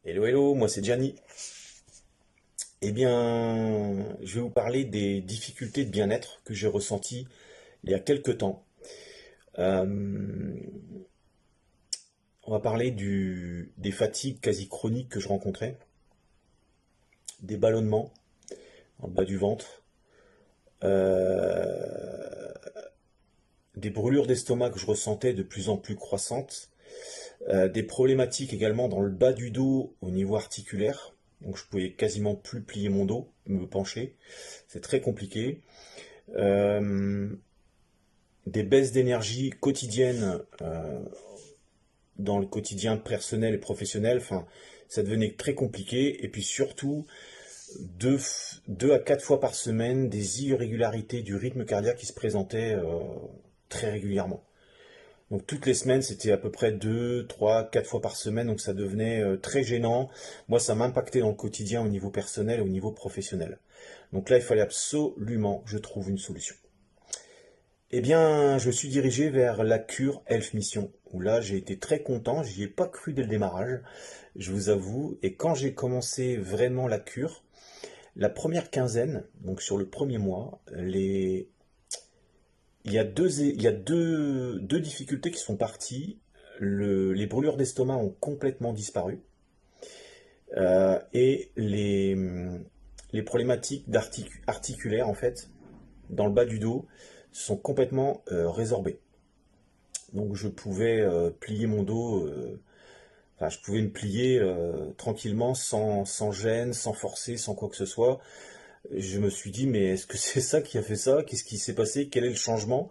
Hello, hello, moi c'est Gianni. Eh bien, je vais vous parler des difficultés de bien-être que j'ai ressenties il y a quelques temps. Euh, on va parler des fatigues quasi chroniques que je rencontrais, des ballonnements en bas du ventre, euh, des brûlures d'estomac que je ressentais de plus en plus croissantes, des problématiques également dans le bas du dos au niveau articulaire. Donc je pouvais quasiment plus plier mon dos, me pencher. C'est très compliqué. Euh, des baisses d'énergie quotidiennes dans le quotidien personnel et professionnel. Enfin, ça devenait très compliqué. Et puis surtout, deux, 2 à 4 fois par semaine, des irrégularités du rythme cardiaque qui se présentaient très régulièrement. Donc toutes les semaines, c'était à peu près 2, 3, 4 fois par semaine, donc ça devenait très gênant. Moi, ça m'impactait dans le quotidien au niveau personnel et au niveau professionnel. Donc là, il fallait absolument que je trouve une solution. Eh bien, je me suis dirigé vers la cure Elf Mission, où là j'ai été très content, j'y ai pas cru dès le démarrage, je vous avoue, et quand j'ai commencé vraiment la cure, la première quinzaine, donc sur le premier mois, il y a deux difficultés qui sont parties. Les brûlures d'estomac ont complètement disparu, et les problématiques articulaires, en fait, dans le bas du dos, sont complètement résorbées. Donc je pouvais plier mon dos, enfin je pouvais me plier tranquillement, sans gêne, sans forcer, sans quoi que ce soit. Je me suis dit, mais est-ce que c'est ça qui a fait ça? Qu'est-ce qui s'est passé? Quel est le changement?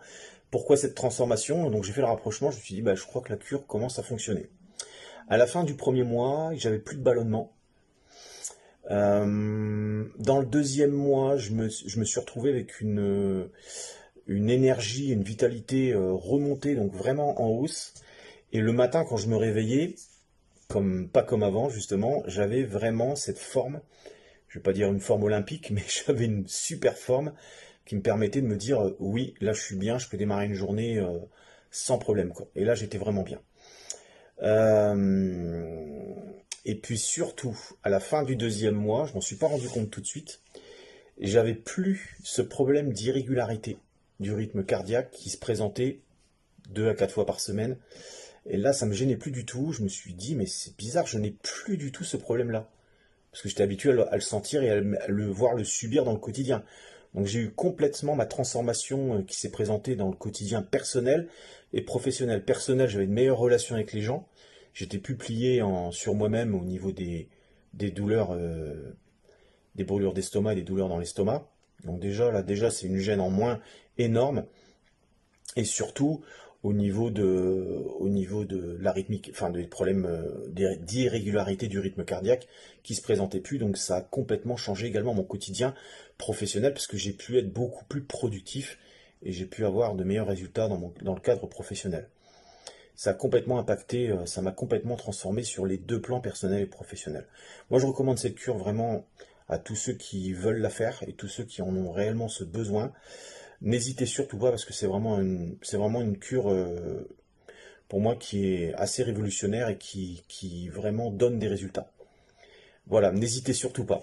Pourquoi cette transformation? Donc j'ai fait le rapprochement, je me suis dit, bah, je crois que la cure commence à fonctionner. À la fin du premier mois, j'avais plus de ballonnement. Dans le deuxième mois, je me suis retrouvé avec une énergie, une vitalité remontée, donc vraiment en hausse. Et le matin, quand je me réveillais, pas comme avant, justement, j'avais vraiment cette forme, je vais pas dire une forme olympique, mais j'avais une super forme qui me permettait de me dire, oui, là je suis bien, je peux démarrer une journée sans problème, quoi. Et là, j'étais vraiment bien. Euh, et puis surtout, à la fin du deuxième mois, je m'en suis pas rendu compte tout de suite, j'avais plus ce problème d'irrégularité du rythme cardiaque qui se présentait 2 à 4 fois par semaine. Et là, ça me gênait plus du tout. Je me suis dit, mais c'est bizarre, je n'ai plus du tout ce problème-là. Parce que j'étais habitué à le sentir et à le voir le subir dans le quotidien. Donc j'ai eu complètement ma transformation qui s'est présentée dans le quotidien personnel et professionnel. Personnel, j'avais une meilleure relation avec les gens. J'étais plus plié sur moi-même au niveau des douleurs, des brûlures d'estomac et des douleurs dans l'estomac. Donc déjà, là, déjà, c'est une gêne en moins énorme. Et surtout, au niveau de l'arythmique, enfin des problèmes d'irrégularité du rythme cardiaque qui se présentaient plus. Donc ça a complètement changé également mon quotidien professionnel parce que j'ai pu être beaucoup plus productif et j'ai pu avoir de meilleurs résultats dans le cadre professionnel. Ça a complètement impacté, ça m'a complètement transformé sur les deux plans personnels et professionnels. Moi, je recommande cette cure vraiment à tous ceux qui veulent la faire et tous ceux qui en ont réellement ce besoin. N'hésitez surtout pas parce que c'est vraiment une cure pour moi qui est assez révolutionnaire et qui vraiment donne des résultats. Voilà, n'hésitez surtout pas.